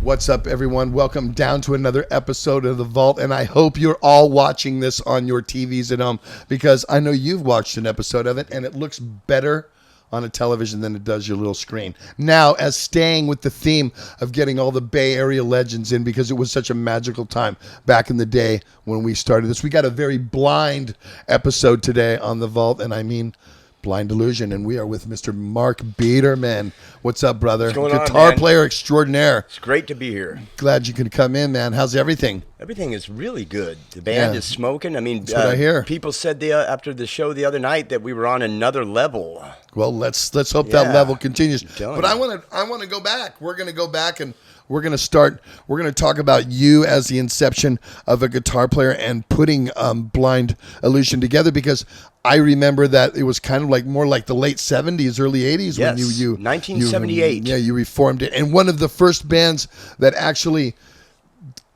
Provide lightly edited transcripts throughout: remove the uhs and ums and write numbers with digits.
What's up, everyone? Welcome down to another episode of The Vault, and I hope you're all watching this on your TVs at home, because I know you've watched an episode of it, and it looks better on a television than it does your little screen. Now, as staying with the theme of getting all the Bay Area legends in, because it was such a magical time back in the day when we started this, we got a very blind episode today on The Vault, and I mean Blind Illusion, and we are with Mr. Marc Biedermann. What's up, brother? What's going Guitar on, man? player extraordinaire. It's great to be here. Glad you could come in, man. How's everything? Everything is really good. The band is smoking. I mean, That's what I hear. People said after the show the other night that we were on another level. Well, let's hope that level continues. But I want to go back. We're going to go back and we're going to start. We're going to talk about you as the inception of a guitar player and putting Blind Illusion together, because I remember that it was kind of like more like the late 70s, early 80s when you 1978. You reformed it. And one of the first bands that actually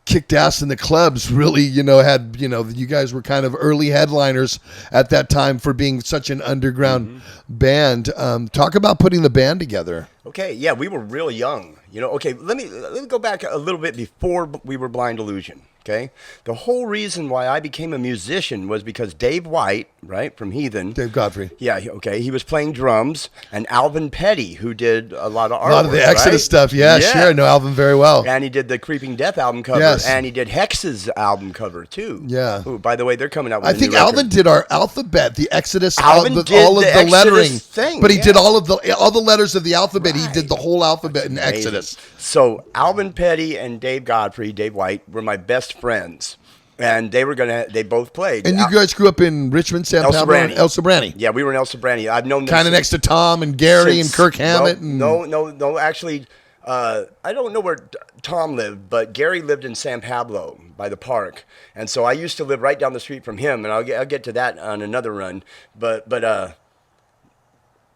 kicked ass in the clubs, really, had, you guys were kind of early headliners at that time for being such an underground band. Talk about putting the band together. Okay, yeah, we were real young. Okay, let me go back a little bit before we were Blind Illusion. Okay, the whole reason why I became a musician was because Dave White, right, from Heathen. Dave Godfrey. Yeah, okay, he was playing drums, and Alvin Petty, who did a lot of artwork. A lot of the Exodus stuff, yeah, sure, I know Alvin very well. And he did the Creeping Death album cover, and he did Hex's album cover, too. Yeah. Ooh, by the way, they're coming out with I think Alvin did our alphabet, the Exodus, Alvin did all of the Exodus lettering thing, but he did all the letters of the alphabet. He did the whole alphabet in Exodus. So Alvin Petty and Dave Godfrey, Dave White, were my best friends. And they both played. And you guys grew up in Richmond, San Pablo, and El Sobrani. Yeah, we were in El Sobrani. I've known them kind of next to Tom and Gary and Kirk Hammett. No. Actually, I don't know where Tom lived, but Gary lived in San Pablo by the park, and so I used to live right down the street from him. And I'll get to that on another run. But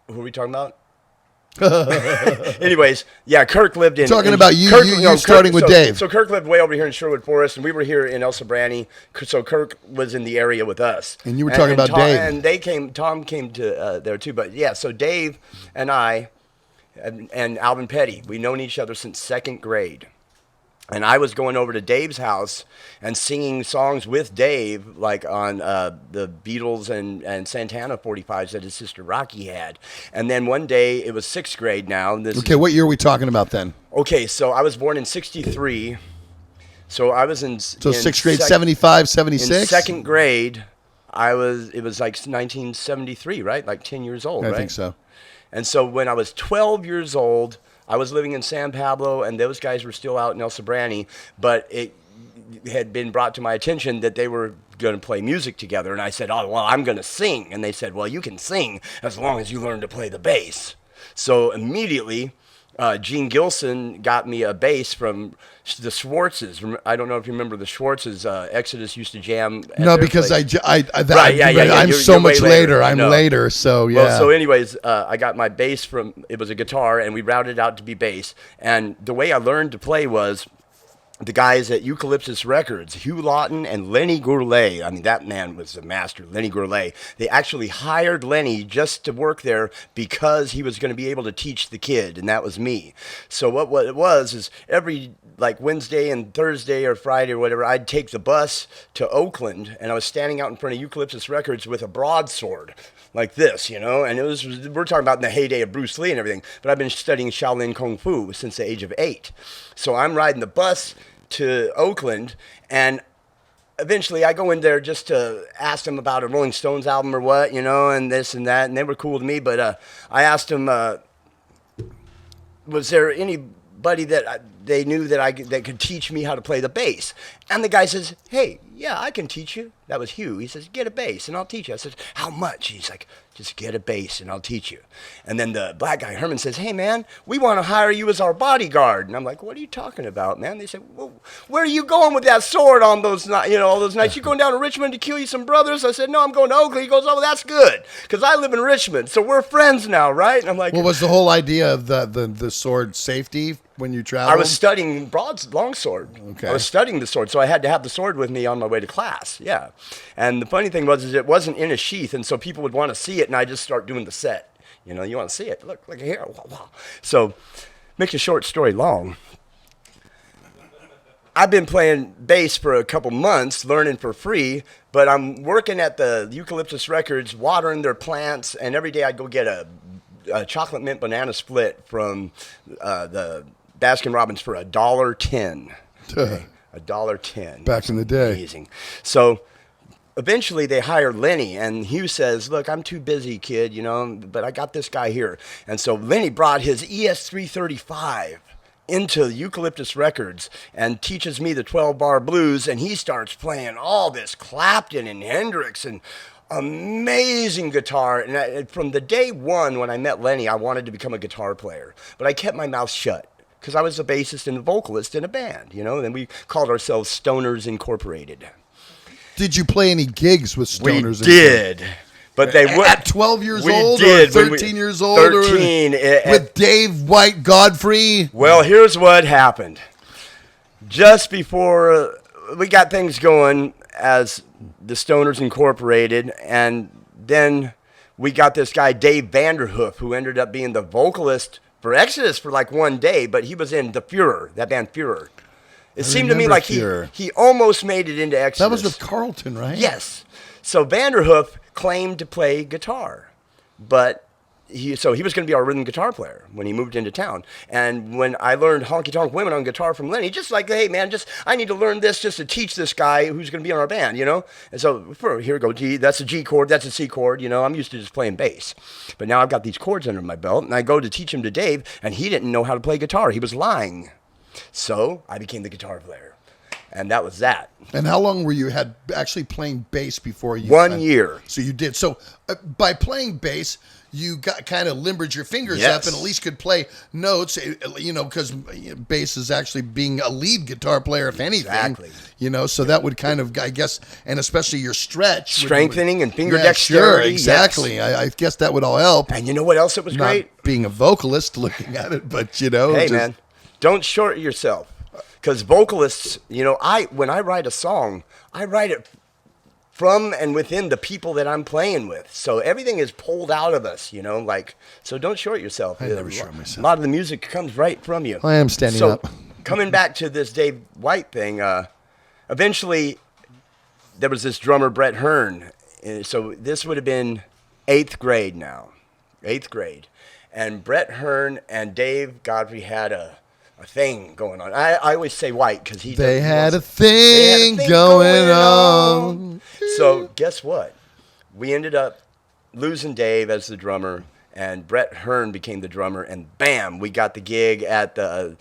who are we talking about? Anyways, yeah, Kirk lived in... Talking about you, Kirk, you starting with Dave. So Kirk lived way over here in Sherwood Forest, and we were here in El Sobrani, so Kirk was in the area with us. And you were talking about Tom, Dave. And Tom came to there too, but yeah, so Dave and I and Alvin Petty, we've known each other since second grade. And I was going over to Dave's house and singing songs with Dave, like on the Beatles and Santana 45s that his sister Rocky had. And then one day, it was sixth grade now. What year are we talking about then? Okay, so I was born in 63. So I was in sixth grade, 75, 76? In second grade, it was like 1973, right? Like 10 years old, right? I think so. And so when I was 12 years old, I was living in San Pablo, and those guys were still out in El Sobrani, but it had been brought to my attention that they were going to play music together, and I said, oh, well, I'm going to sing. And they said, well, you can sing as long as you learn to play the bass. So immediately, Gene Gilson got me a bass from the Schwartzes. I don't know if you remember the Schwartzes. Exodus used to jam. No, because I'm you're so much later. I'm no. later, so yeah. Well, so anyways, I got my bass it was a guitar, and we routed it out to be bass. And the way I learned to play was the guys at Eucalyptus Records, Hugh Lawton and Lenny Gourlay. I mean, that man was a master, Lenny Gourlay. They actually hired Lenny just to work there because he was going to be able to teach the kid, and that was me. So what it was is every like Wednesday and Thursday or Friday or whatever, I'd take the bus to Oakland, and I was standing out in front of Eucalyptus Records with a broadsword like this, and we're talking about in the heyday of Bruce Lee and everything, but I've been studying Shaolin Kung Fu since the age of 8. So I'm riding the bus to Oakland, and eventually I go in there just to ask them about a Rolling Stones album or what, and this and that, and they were cool to me, but I asked them, was there anybody that they knew that could teach me how to play the bass? And the guy says, hey, yeah, I can teach you. That was Hugh. He says, get a bass and I'll teach you. I said, how much? He's like, just get a bass and I'll teach you. And then the black guy, Herman, says, hey, man, we want to hire you as our bodyguard. And I'm like, what are you talking about, man? They said, well, where are you going with that sword on those, all those nights? You going down to Richmond to kill you some brothers? I said, no, I'm going to Oakley. He goes, oh, that's good, because I live in Richmond, so we're friends now, right? And I'm like, what was the whole idea of the sword safety when you traveled? I was studying longsword. Okay. I was studying the sword, so I had to have the sword with me on my way to class. Yeah. And the funny thing was, it wasn't in a sheath, and so people would want to see it, and I just start doing the set. You want to see it? Look here. So, make a short story long. I've been playing bass for a couple months, learning for free, but I'm working at the Eucalyptus Records, watering their plants, and every day I'd go get a chocolate mint banana split from the Baskin Robbins for $1.10. Okay? $1.10. Back in the day. Amazing. So eventually they hired Lenny, and Hugh says, look, I'm too busy, kid, but I got this guy here. And so Lenny brought his ES335 into Eucalyptus Records and teaches me the 12-bar blues, and he starts playing all this Clapton and Hendrix and amazing guitar. And from the day one when I met Lenny, I wanted to become a guitar player, but I kept my mouth shut because I was a bassist and a vocalist in a band, and we called ourselves Stoners Incorporated. Did you play any gigs with Stoners? We did. But they were at 12 years we old did, or 13 years old? 13. With Dave White Godfrey? Well, here's what happened. Just before we got things going as the Stoners Incorporated, and then we got this guy, Dave Vanderhoof, who ended up being the vocalist for Exodus for like one day, but he was in the Führer, that band Führer. It seemed to me like he almost made it into Exodus. That was with Carlton, right? Yes. So Vanderhoof claimed to play guitar, but he was going to be our rhythm guitar player when he moved into town. And when I learned Honky Tonk Women on guitar from Lenny, just like, hey man, I need to learn this just to teach this guy who's going to be on our band, And so here we go, G, that's a G chord, that's a C chord, I'm used to just playing bass. But now I've got these chords under my belt, and I go to teach him to Dave, and he didn't know how to play guitar. He was lying. So I became the guitar player. And that was that. And how long were you actually playing bass before you? 1 year. So you did. So by playing bass, you got kind of limbered your fingers up and at least could play notes, because bass is actually being a lead guitar player, if anything. Exactly. So that would kind of, I guess, and especially your stretch. Strengthening and finger dexterity. Sure, exactly. Yes. I guess that would all help. And you know what else it was great? Not being a vocalist looking at it, but, Hey, man, don't short yourself. Because vocalists, when I write a song, I write it from and within the people that I'm playing with. So everything is pulled out of us, so don't short yourself. I never short myself. A lot of the music comes right from you. I am standing up. Coming back to this Dave White thing, eventually there was this drummer, Brett Hearn. So this would have been 8th grade now. 8th grade. And Brett Hearn and Dave Godfrey had a thing going on. I always say White because they had a thing going on. So guess what? We ended up losing Dave as the drummer, and Brett Hearn became the drummer, and bam, we got the gig at the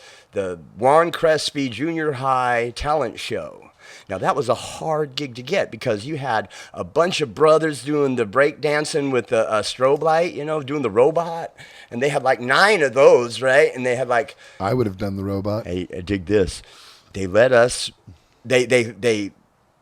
Juan Crespi Junior High talent show. Now, that was a hard gig to get because you had a bunch of brothers doing the break dancing with the strobe light, doing the robot. And they had like 9 of those, right? And they had like... I would have done the robot. Hey, dig this. They let us... They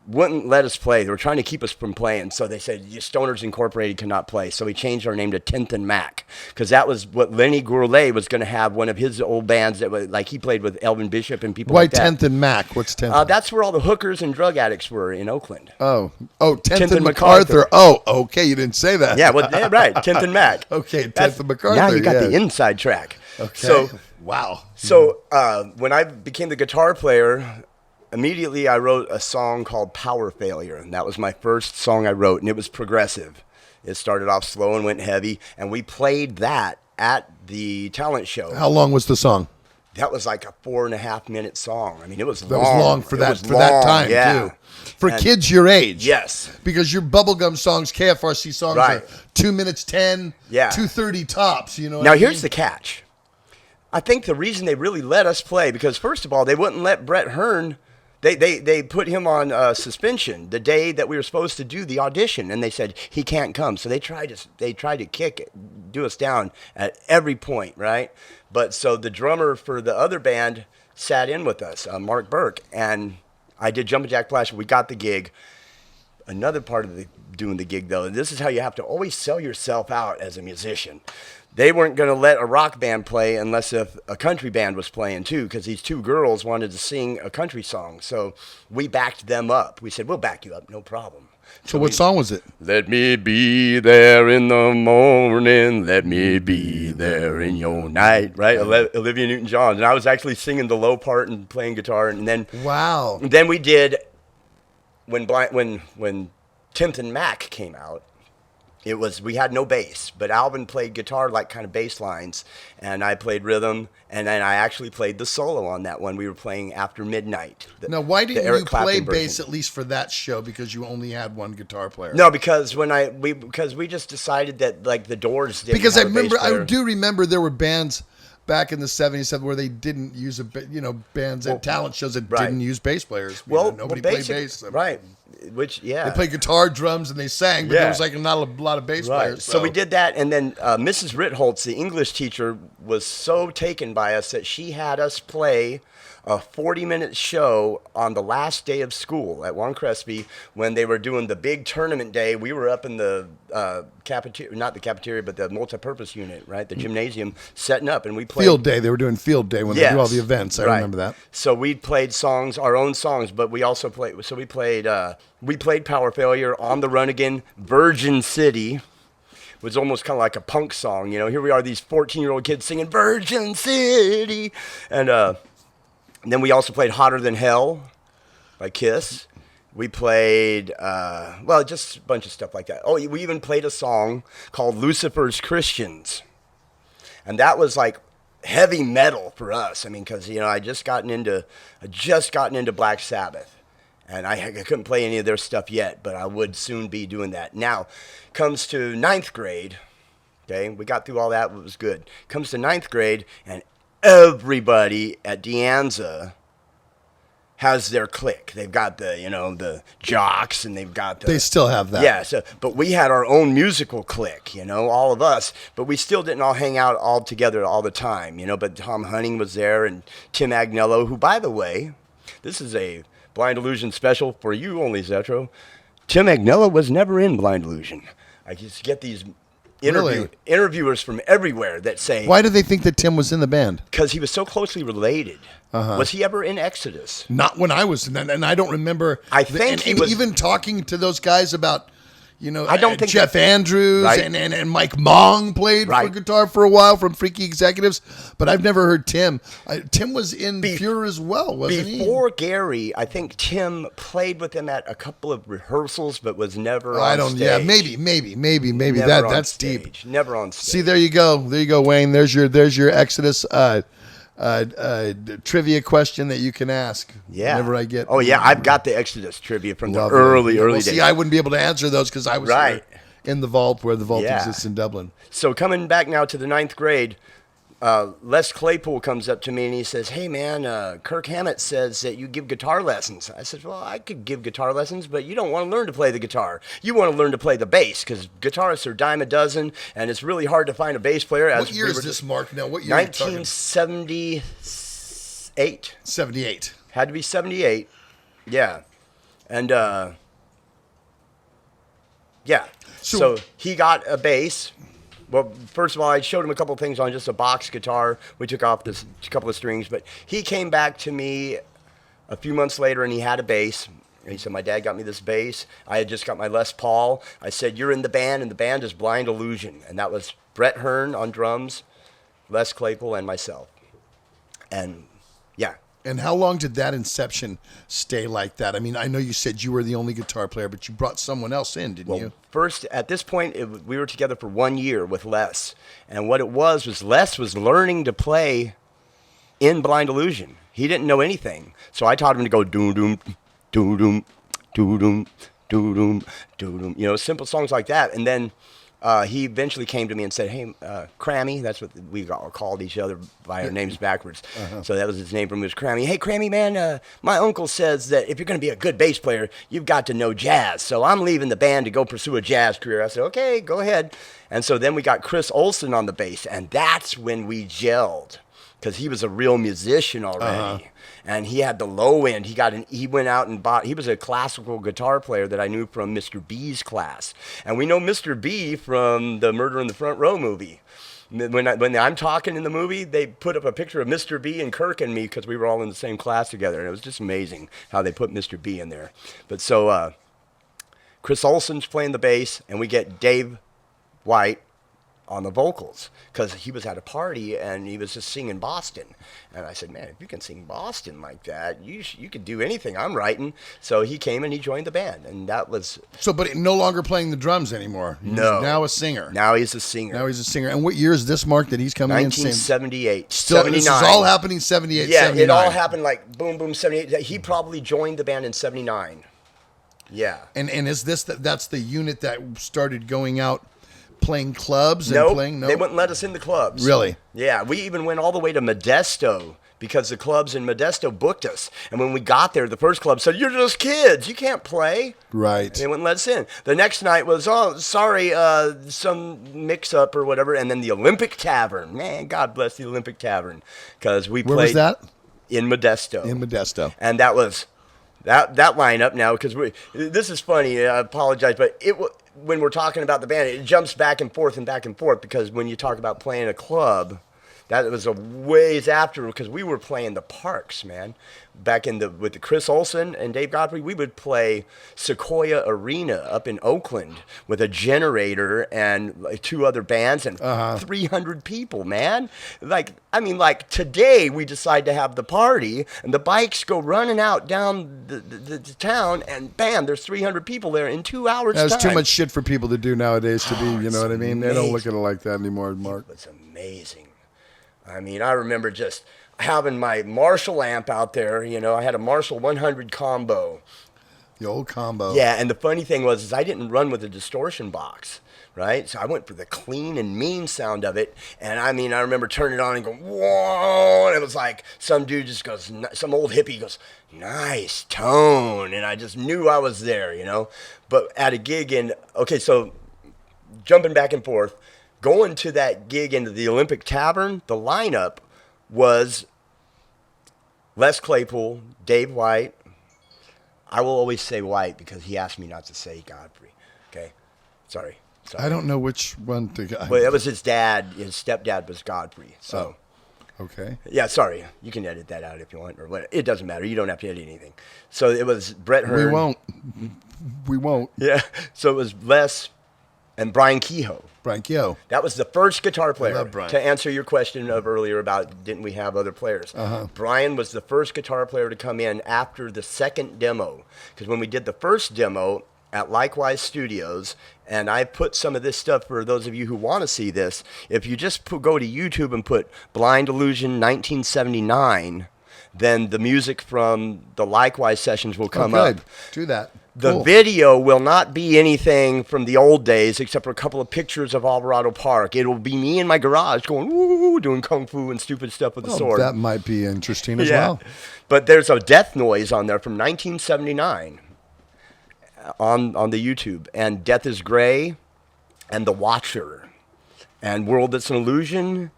wouldn't let us play. They were trying to keep us from playing. So they said, Stoners Incorporated cannot play. So we changed our name to 10th and Mac. Because that was what Lenny Gourlay was going to have, one of his old bands that was, like he played with Elvin Bishop and people like that. Why 10th and Mac? What's 10th? That's where all the hookers and drug addicts were in Oakland. Oh, 10th and MacArthur. Oh, okay. You didn't say that. Yeah, right. 10th and Mac. Okay, 10th and MacArthur. Now you got the inside track. Okay. So, wow. So when I became the guitar player, immediately I wrote a song called Power Failure, and that was my first song I wrote, and it was progressive. It started off slow and went heavy, and we played that at the talent show. How long was the song? That was like a 4.5-minute song. I mean, it was long. That was long for that time, too. For kids your age. Yes. Because your bubblegum songs, KFRC songs are 2 minutes 10, 2:30 tops, Now, here's the catch. I think the reason they really let us play, because first of all, they wouldn't let Brett Hearn... They put him on suspension the day that we were supposed to do the audition, and they said he can't come. So they tried to do us down at every point, right? But so the drummer for the other band sat in with us, Mark Burke, and I did Jumpin' Jack Flash. We got the gig. Another part of doing the gig, though, and this is how you have to always sell yourself out as a musician. They weren't going to let a rock band play unless if a country band was playing too, because these 2 girls wanted to sing a country song. So we backed them up. We said, we'll back you up, no problem. So what song was it? Let me be there in the morning. Let me be there in your night. Right, Olivia Newton-John. And I was actually singing the low part and playing guitar. And then Wow. then we did when 10th and Mac came out. We had no bass, but Alvin played guitar like kind of bass lines, and I played rhythm, and then I actually played the solo on that one. We were playing After Midnight. Now, why didn't Eric you play Clapton bass version. at least for that show? Because you only had one guitar player. No, because we just decided that like the Doors didn't because have a bass player. I do remember there were bands back in the 70s where they didn't use bands and talent shows that right. didn't use bass players. Nobody played bass. Right. Which, yeah. They played guitar, drums, and they sang, but there was like not a lot of bass players. So we did that, and then Mrs. Ritholtz, the English teacher, was so taken by us that she had us play a 40-minute show on the last day of school at Juan Crespi when they were doing the big tournament day. We were up in the cafeteria, not the cafeteria, but the multipurpose unit, right? The gymnasium, setting up, and we played. Field day. They were doing field day when they do all the events. I remember that. So we played songs, our own songs, but we also played. So we played Power Failure, On the Run Again, Virgin City. Was almost kind of like a punk song, Here we are, these 14-year-old kids singing Virgin City, and then we also played Hotter Than Hell by Kiss. We played, just a bunch of stuff like that. Oh, we even played a song called Lucifer's Christians. And that was like heavy metal for us. I mean, because, I just gotten into Black Sabbath. And I couldn't play any of their stuff yet, but I would soon be doing that. Now, comes to ninth grade. Okay, we got through all that. It was good. Comes to ninth grade, and everybody at De Anza has their clique. They've got the jocks, and they've got They still have that. Yeah, but we had our own musical clique, all of us, but we still didn't all hang out all together all the time, but Tom Hunting was there, and Tim Agnello, who, by the way, this is a Blind Illusion special for you only, Zetro. Tim Agnello was never in Blind Illusion. I just get these interviewers from everywhere that say... Why do they think that Tim was in the band? Because he was so closely related. Was he ever in Exodus? Not when I was, and I don't remember. I think he was... Even talking to those guys about, I don't think Jeff Andrews right? and Mike Mong played for guitar for a while from Freaky Executives, but I've never heard Tim. Tim was in Pure as well, wasn't he? Before Gary, I think Tim played with him at a couple of rehearsals, but was never on stage. Yeah, maybe. Never That's stage. deep. Never on stage. See, there you go, Wayne. There's your Exodus trivia question that you can ask. Yeah. Whenever I get. Oh yeah, I've got the Exodus trivia from the early days. See, I wouldn't be able to answer those because I was here in the vault where the vault exists in Dublin. So coming back now to the ninth grade, Les Claypool comes up to me and he says, "Hey man, Kirk Hammett says that you give guitar lessons." I said, "Well, I could give guitar lessons, but you don't want to learn to play the guitar. You want to learn to play the bass because guitarists are dime a dozen, and it's really hard to find a bass player." What year is this, Mark? Now, what year? 1978. 78. Had to be 78. Yeah, and yeah. So he got a bass. Well, first of all, I showed him a couple of things on just a box guitar. We took off this couple of strings, but he came back to me a few months later, and he had a bass. And he said, "My dad got me this bass. I had just got my Les Paul." I said, "You're in the band, and the band is Blind Illusion." And that was Brett Hearn on drums, Les Claypool, and myself. And, yeah. And how long did that inception stay like that? I mean, I know you said you were the only guitar player, but you brought someone else in, didn't you? First, at this point, we were together for 1 year with Les. And what it was Les was learning to play in Blind Illusion. He didn't know anything. So I taught him to go doom-doom, doom-doom, doom-doom, doom-doom, doom-doom. Simple songs like that. And then he eventually came to me and said, "Hey, Crammy," that's what we all called each other by our names backwards. So that was his name from his Crammy. "Hey, Crammy, man, my uncle says that if you're going to be a good bass player, you've got to know jazz. So I'm leaving the band to go pursue a jazz career." I said, "Okay, go ahead." And so then we got Chris Olsen on the bass, and that's when we gelled because he was a real musician already. And he had the low end. He went out and bought. He was a classical guitar player that I knew from Mr. B's class, and we know Mr. B from the Murder in the Front Row movie. When I'm talking in the movie, they put up a picture of Mr. B and Kirk and me because we were all in the same class together, and it was just amazing how they put Mr. B in there. But so Chris Olsen's playing the bass, and we get Dave White on the vocals because he was at a party and he was just singing Boston. And I said, man, if you can sing Boston like that, you could do anything I'm writing. So he came and he joined the band, and that was... So, but no longer playing the drums anymore. He's No. now a singer. Now he's a singer. Now he's a singer. And what year is this, Mark, that he's coming in? 1978. Still, 79. this is all happening 78, Yeah, 79. it all happened like boom, boom, 78. He probably joined the band in 79. Yeah. And is this, that's the unit that started going out playing clubs and Nope, playing? No, they wouldn't let us in the clubs. Really? Yeah, we even went all the way to Modesto because the clubs in Modesto booked us. And when we got there, the first club said, "You're just kids. You can't play." Right. They wouldn't let us in. The next night was, "Oh, sorry, some mix-up or whatever." And then the Olympic Tavern. Man, God bless the Olympic Tavern, because we Where played was that? in Modesto. In Modesto. And that was that lineup now, because this is funny. I apologize, but when we're talking about the band, it jumps back and forth because when you talk about playing a club, that was a ways after, because we were playing the Parks, man. Back with the Chris Olsen and Dave Godfrey, we would play Sequoia Arena up in Oakland with a generator and like 2 other bands and 300 people, man. Like today we decide to have the party and the bikes go running out down the town and bam, there's 300 people there in 2 hours That's time. too much shit for people to do nowadays to be, you know what I mean? They don't look at amazing. it like that anymore, Mark. It's amazing. I mean, I remember just having my Marshall amp out there. You know, I had a Marshall 100 combo. The old combo. Yeah, and the funny thing was I didn't run with a distortion box, right? So I went for the clean and mean sound of it. And I mean, I remember turning it on and going, whoa, and it was like some dude just goes, some old hippie goes, nice tone. And I just knew I was there, you know. But at a gig so jumping back and forth, going to that gig into the Olympic Tavern, the lineup was Les Claypool, Dave White. I will always say White because he asked me not to say Godfrey. Okay, sorry. I don't know which one to go. But that was his dad. His stepdad was Godfrey. So, okay. yeah, sorry. You can edit that out if you want, or what. It doesn't matter. You don't have to edit anything. So it was Brett Hearn. We won't. Yeah. So it was Les and Brian Kehoe. Brian Kehoe. That was the first guitar player. love Brian. To answer your question of earlier about didn't we have other players. Brian was the first guitar player to come in after the second demo. Because when we did the first demo at Likewise Studios, and I put some of this stuff for those of you who want to see this, if you just go to YouTube and put Blind Illusion 1979, then the music from the Likewise sessions will come up. Do that. The Cool. video will not be anything from the old days except for a couple of pictures of Alvarado Park. It will be me in my garage going, woo, doing kung fu and stupid stuff with the sword. That might be interesting as well. But there's a death noise on there from 1979 on the YouTube. And Death is Gray and The Watcher and World That's an Illusion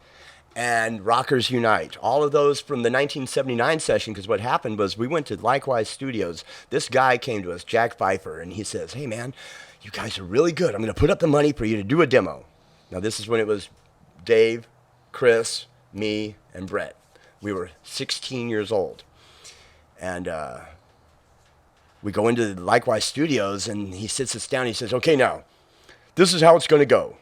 and Rockers Unite. All of those from the 1979 session, because what happened was we went to Likewise Studios. This guy came to us, Jack Pfeiffer, and he says, hey, man, you guys are really good. I'm going to put up the money for you to do a demo. Now, this is when it was Dave, Chris, me, and Brett. We were 16 years old. And we go into the Likewise Studios, and he sits us down. And he says, okay, now, this is how it's going to go.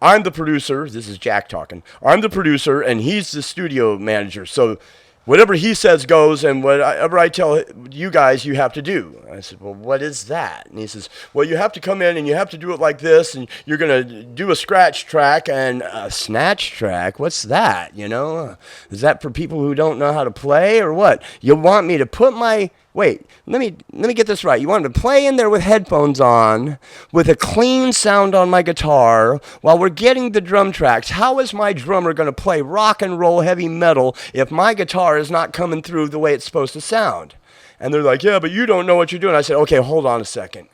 I'm the producer. This is Jack talking. I'm the producer, and he's the studio manager. So whatever he says goes, and whatever I tell you guys, you have to do. I said, well, what is that? And he says, well, you have to come in, and you have to do it like this, and you're going to do a scratch track and a snatch track. What's that, you know? Is that for people who don't know how to play or what? You want me to put my... Wait, let me get this right. You want me to play in there with headphones on, with a clean sound on my guitar, while we're getting the drum tracks. How is my drummer going to play rock and roll heavy metal if my guitar is not coming through the way it's supposed to sound? And they're like, yeah, but you don't know what you're doing. I said, okay, hold on a second.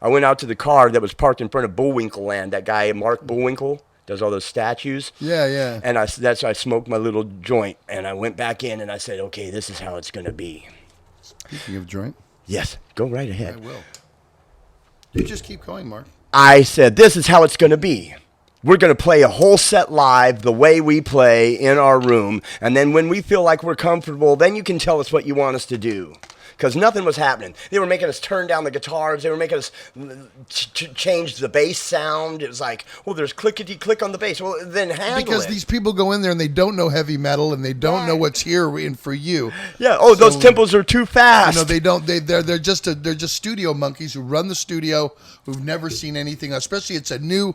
I went out to the car that was parked in front of Bullwinkle Land, that guy, Marc Bullwinkle, does all those statues. Yeah, yeah. And I smoked my little joint, and I went back in, and I said, okay, this is how it's going to be. Speaking of joint. Yes, go right ahead. I will. You just keep going, Mark. I said, this is how it's going to be. We're going to play a whole set live the way we play in our room. And then when we feel like we're comfortable, then you can tell us what you want us to do. because nothing was happening. They were making us turn down the guitars. They were making us change the bass sound. It was like, well, there's clickety click on the bass. Well, then handle because it. these people go in there and they don't know heavy metal and they don't know what's here in for you. Yeah. Oh, those tempos are too fast. You know, they don't. They're just studio monkeys who run the studio, who've never seen anything. Especially, it's a new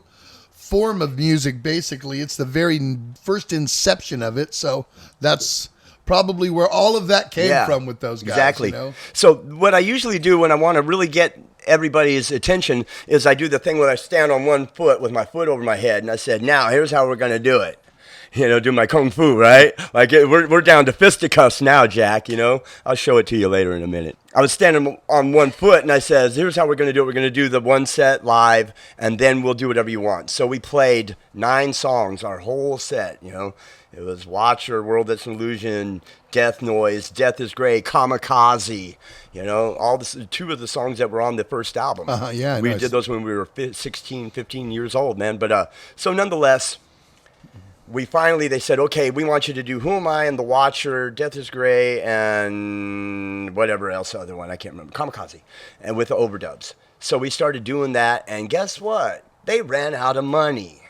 form of music. Basically, it's the very first inception of it. So that's probably where all of that came from with those guys. Exactly. You know? So what I usually do when I want to really get everybody's attention is I do the thing where I stand on one foot with my foot over my head, and I said, "Now here's how we're going to do it." You know, do my kung fu, right? Like we're down to fisticuffs now, Jack. You know, I'll show it to you later in a minute. I was standing on one foot, and I says, "Here's how we're going to do it. We're going to do the one set live, and then we'll do whatever you want." So we played 9 songs, our whole set. You know, it was Watcher, World That's an Illusion, Death Noise, Death Is Grey, Kamikaze. You know, all this, 2 of the songs that were on the first album. Yeah, we did those when we were 16, 15 years old, man. But so nonetheless. They said, okay, we want you to do Who Am I and The Watcher, Death Is Grey, and whatever else, other one, I can't remember, Kamikaze, and with the overdubs. So we started doing that, and guess what? They ran out of money.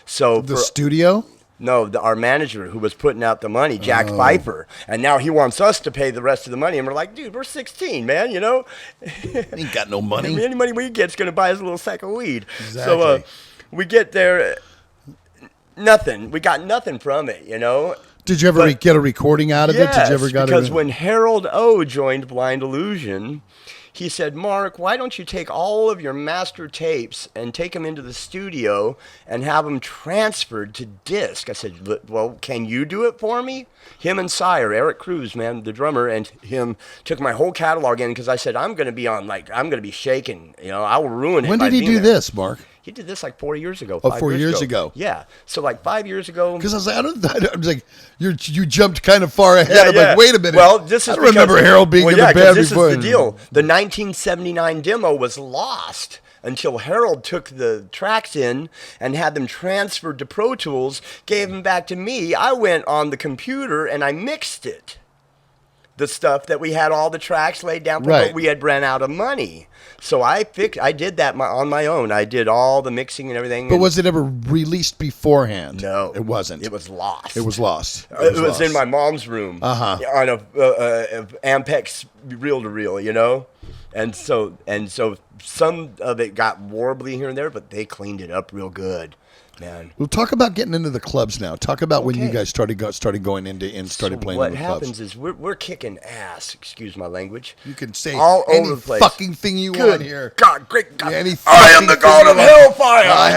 So the studio? No, our manager who was putting out the money, Jack Pfeiffer, and now he wants us to pay the rest of the money, and we're like, dude, we're 16, man, you know? Ain't got no money. Any money we get's going to buy us a little sack of weed. Exactly. So we get there... Nothing. We got nothing from it, you know. Did you ever get a recording out of it? Did you ever because when Harold O joined Blind Illusion, he said, "Mark, why don't you take all of your master tapes and take them into the studio and have them transferred to disc?" I said, "Well, can you do it for me?" Him and Sire, Eric Cruz, man, the drummer, and him took my whole catalog in because I said, I'm going to be shaking. You know, I will ruin it. When did he do this, Mark? He did this like 4 years ago. 4 years ago. Yeah. So like 5 years ago. Because I was like, I was like, you jumped kind of far ahead. I'm like, wait a minute. Well, this is I don't remember Harold being in the band this before. This is the deal. The 1979 demo was lost until Harold took the tracks in and had them transferred to Pro Tools, gave them back to me. I went on the computer and I mixed it. The stuff that we had all the tracks laid down, but we had ran out of money. So I did that on my own. I did all the mixing and everything. But was it ever released beforehand? No. It wasn't. It was lost. It was lost. It was in my mom's room on a Ampex reel-to-reel, you know? And so some of it got warbly here and there, but they cleaned it up real good. Man. Well, talk about getting into the clubs now. Talk about when you guys started going into and started playing in the clubs. What happens is we're kicking ass. Excuse my language. You can say all any over the place. Fucking thing you want here. God, great God! Yeah, I am the god of hellfire. I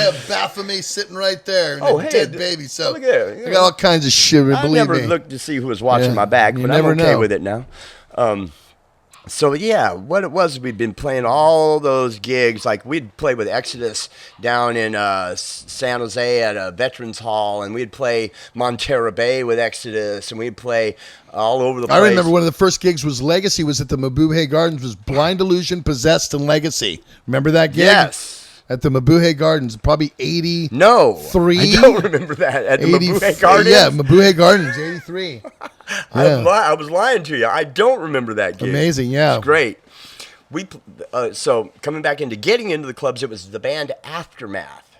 have Baphomet sitting right there. And a dead baby. So look at it. I got all kinds of shit. I never looked to see who was watching my back, but I'm okay with it now. So, yeah, what it was, we'd been playing all those gigs. Like, we'd play with Exodus down in San Jose at a Veterans Hall, and we'd play Montera Bay with Exodus, and we'd play all over the place. I remember one of the first gigs was Legacy, was at the Mabuhay Gardens, was Blind Illusion, Possessed, and Legacy. Remember that gig? Yes. At the Mabuhay Gardens, probably 83. No, I don't remember that. At the Mabuhay Gardens? Yeah, Mabuhay Gardens, 83. Yeah. I was lying to you. I don't remember that gig. Amazing, yeah. It's great. So coming back into getting into the clubs, it was the band Aftermath.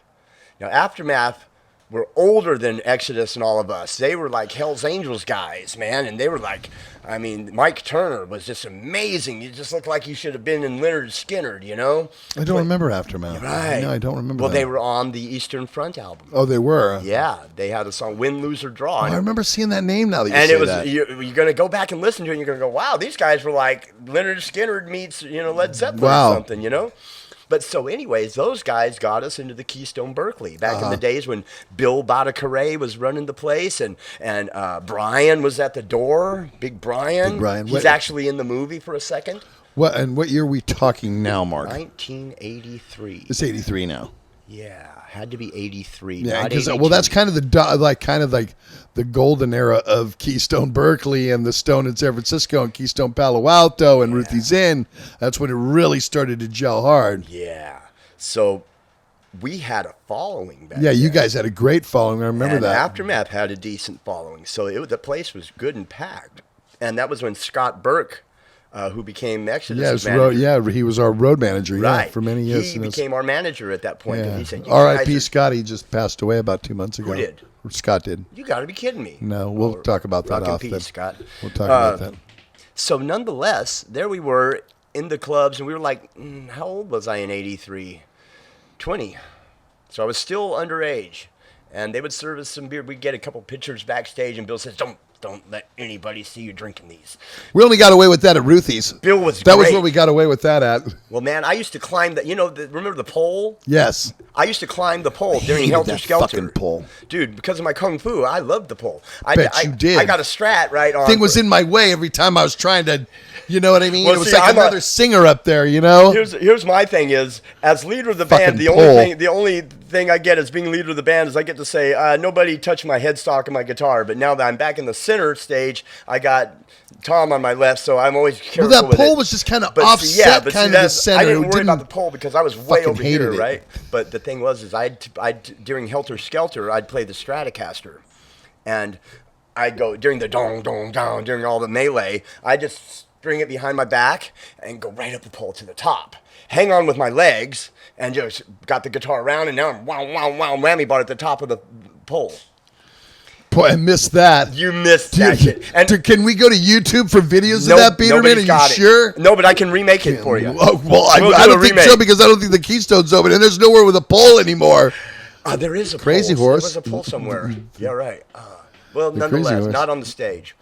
Now, Aftermath were older than Exodus and all of us. They were like Hell's Angels guys, man, and they were like, I mean, Mike Turner was just amazing. You just looked like you should have been in Leonard Skinner, you know? I don't remember Aftermath. Right. No, I don't remember Well, that. they were on the Eastern Front album. Oh, they were? Yeah, they had a song, Win, Lose, or Draw. Oh, I remember seeing that name now that you say that. And it was, you're going to go back and listen to it, and you're going to go, wow, these guys were like Leonard Skinner meets, Led Zeppelin or something, you know? But so anyways, those guys got us into the Keystone Berkeley back in the days when Bill Badacare was running the place and Brian was at the door. Big Brian. Big Brian. He's actually in the movie for a second. What year are we talking now, Mark? 1983. It's 83 now. Yeah, had to be 83. Yeah, because that's kind of the golden era of Keystone Berkeley and the Stone in San Francisco and Keystone Palo Alto and Ruthie's Inn. That's when it really started to gel hard. Yeah. So we had a following back Yeah, you then. guys had a great following. I remember that. Aftermath had a decent following. So the place was good and packed. And that was when Scott Burke, who became Exodus he was our road manager for many years. He became our manager at that point. And he said, R.I.P. Scott, he just passed away about 2 months ago. Who did? Scott did. You got to be kidding me. No, we'll talk about that off. Peace, Scott. We'll talk about that. So nonetheless, there we were in the clubs, and we were like, how old was I in 83? 20. So I was still underage. And they would serve us some beer. We'd get a couple pictures backstage, and Bill says, don't let anybody see you drinking these. We only got away with that at Ruthie's. Bill was That great. was where we got away with that at. Well, man, I used to climb that. Remember the pole? Yes. I used to climb the pole during Helter Skelter. Fucking pole. Dude, because of my kung fu, I loved the pole. Bet you did. I got a strat right on. Thing was in my way every time I was trying to, you know what I mean? Well, it was see, like another singer up there, you know? Here's my thing is, as leader of the Fucking band, pole. the only thing I get as being leader of the band is I get to say, nobody touched my headstock and my guitar. But now that I'm back in the center stage, I got Tom on my left, so I'm always careful Well, that with pole it. was just kind of But offset kind of the that's- center. I didn't It worry about the pole because I was way fucking over here, hated it. right? But the thing was, is during Helter Skelter, I'd play the Stratocaster, and I'd go during the dong dong dong during all the melee. I just string it behind my back and go right up the pole to the top. Hang on with my legs and just got the guitar around, and now I'm wow wow wow whammy bar at the top of the pole. Boy, I missed that. You missed that shit. And can we go to YouTube for videos of that, Biedermann? Are you sure? No, but I can remake it for you. Oh, well, We'll I do don't a think remake. so because I don't think the Keystone's open and there's nowhere with a pole anymore. There is a Crazy pole. Horse. There was a pole somewhere. Yeah, right. Well, Crazy nonetheless, Horse. not on the stage.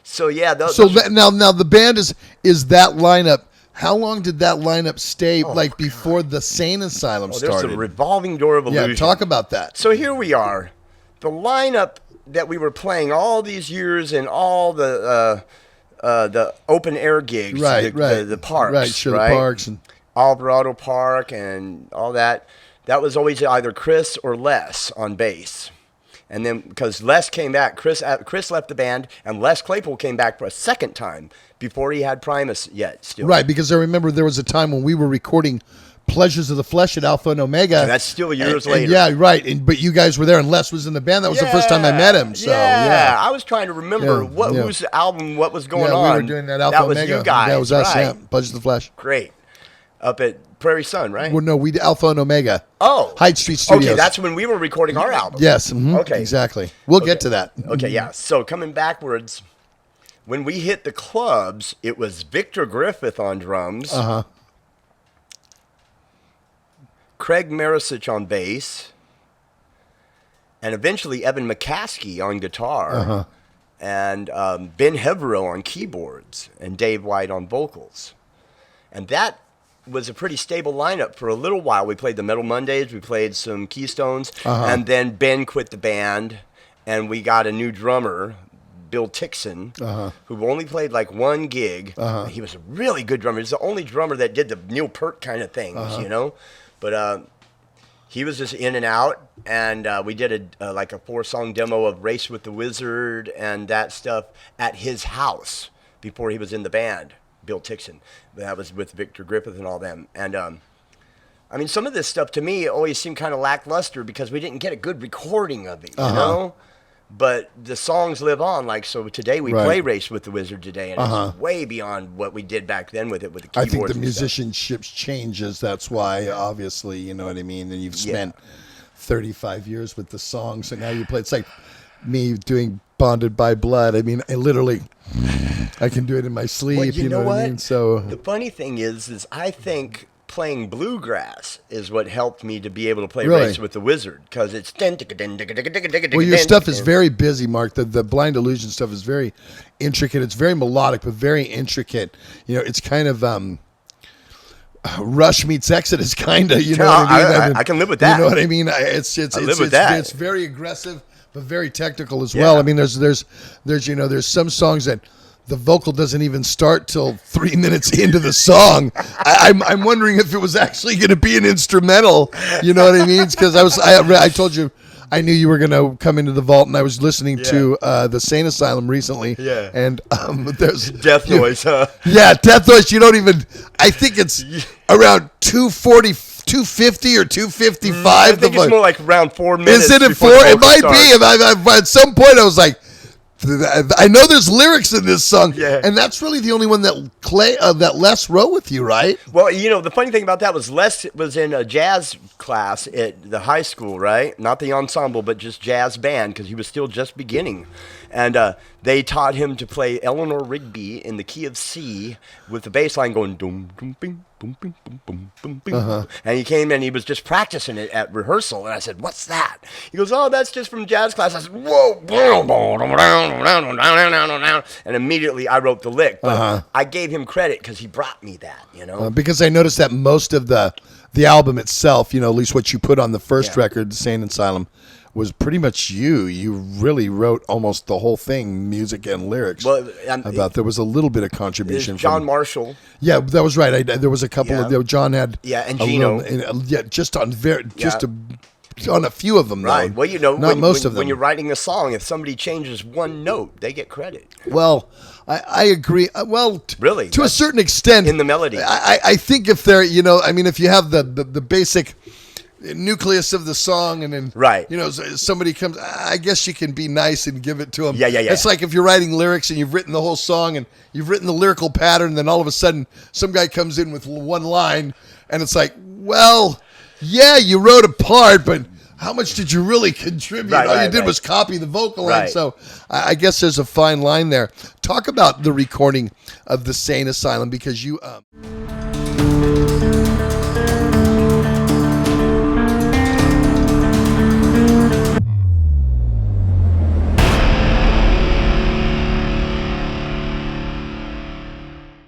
So yeah, Now the band is that lineup. How long did that lineup stay before the Sane Asylum there's started? a revolving door of illusion. Yeah, talk about that. So here we are, the lineup that we were playing all these years in all the open air gigs, the parks, right, sure, the parks and Alvarado Park and all that. That was always either Chris or Les on bass. And then because Les came back, Chris left the band, and Les Claypool came back for a second time before he had Primus yet. Still, right? Because I remember there was a time when we were recording Pleasures of the Flesh at Alpha and Omega. And that's still years later. Yeah, right. But you guys were there, and Les was in the band. That was the first time I met him. So yeah. I was trying to remember whose album, what was going on. on. We were doing that Alpha Omega. Omega. You guys. That was us. Right. Yeah, Pleasures of the Flesh. Great. Up at Prairie Sun, right? Well, no, we did Alpha and Omega. Oh, Hyde Street Studios. Okay, that's when we were recording our album. Yes. Mm-hmm, okay. Exactly. We'll get to that. Okay. Yeah. So coming backwards, when we hit the clubs, it was Victor Griffith on drums. Craig Marisich on bass, and eventually Evan McCaskey on guitar, and Ben Hevereau on keyboards, and Dave White on vocals. And that was a pretty stable lineup for a little while. We played the Metal Mondays, we played some Keystones, and then Ben quit the band, and we got a new drummer, Bill Tixon, who only played like one gig. He was a really good drummer. He's the only drummer that did the Neil Peart kind of things, you know? But he was just in and out, and we did a 4-song demo of Race with the Wizard and that stuff at his house before he was in the band, Bill Tixon. That was with Victor Griffith and all them. And I mean, some of this stuff to me always seemed kind of lackluster because we didn't get a good recording of it, you know? But the songs live on. Like, so today we play Race with the Wizard today, and it's way beyond what we did back then with it, with the keyboards. I think the musicianship changes. That's why, obviously, you know what I mean? And you've spent 35 years with the song, so now you play. It's like me doing Bonded by Blood. I mean, I can do it in my sleep, Well, you know what I mean? So the funny thing is I think playing bluegrass is what helped me to be able to play Race with the Wizard, because it's well, your stuff is very busy, Mark. The Blind Illusion stuff is very intricate. It's very melodic, but very intricate. You know, it's kind of Rush meets Exodus, kind of. You know what I mean? I can live with that. You know what I mean? It's very aggressive, but very technical as well. I mean, there's some songs that the vocal doesn't even start till 3 minutes into the song. I'm wondering if it was actually going to be an instrumental. You know what I mean? Because I told you I knew you were going to come into the vault, and I was listening to the Sane Asylum recently. Yeah. And there's Death Noise, huh? Yeah, Death Noise. You don't even. I think it's around 240. 250 or 255. I think it's more like around 4 minutes. Is it at 4? It might be. At some point, I was like, I know there's lyrics in this song, Yeah. and that's really the only one that that Les wrote with you, right? Well, the funny thing about that was Les was in a jazz class at the high school, right? Not the ensemble, but just jazz band because he was still just beginning. And they taught him to play Eleanor Rigby in the key of C with the bass line going dum dum bing boom bing boom boom boom bing. And he came and he was just practicing it at rehearsal. And I said, "What's that?" He goes, "Oh, that's just from jazz class." I said, "Whoa!" And immediately I wrote the lick, but I gave him credit because he brought me that, Because I noticed that most of the album itself, at least what you put on the first Yeah. record, Sane Asylum, was pretty much you. You really wrote almost the whole thing, music and lyrics. Well, there was a little bit of There's contribution John from Marshall. Yeah, that was right. There was a couple Yeah. of John had And a Gino. just on on a few of them, Right. though. Well, not most of them. When you're writing a song, if somebody changes one note, they get credit. Well, I agree. Well, Really? to a certain extent, In the melody. I think if they're, if you have the basic nucleus of the song, and then Right. somebody comes, I guess you can be nice and give it to them. Yeah. It's like if you're writing lyrics and you've written the whole song and you've written the lyrical pattern, then all of a sudden some guy comes in with one line, and it's like, well, yeah, you wrote a part, but how much did you really contribute? Right, All you right, did right. was copy the vocal line. Right. So I guess there's a fine line there. Talk about the recording of the Sane Asylum, because you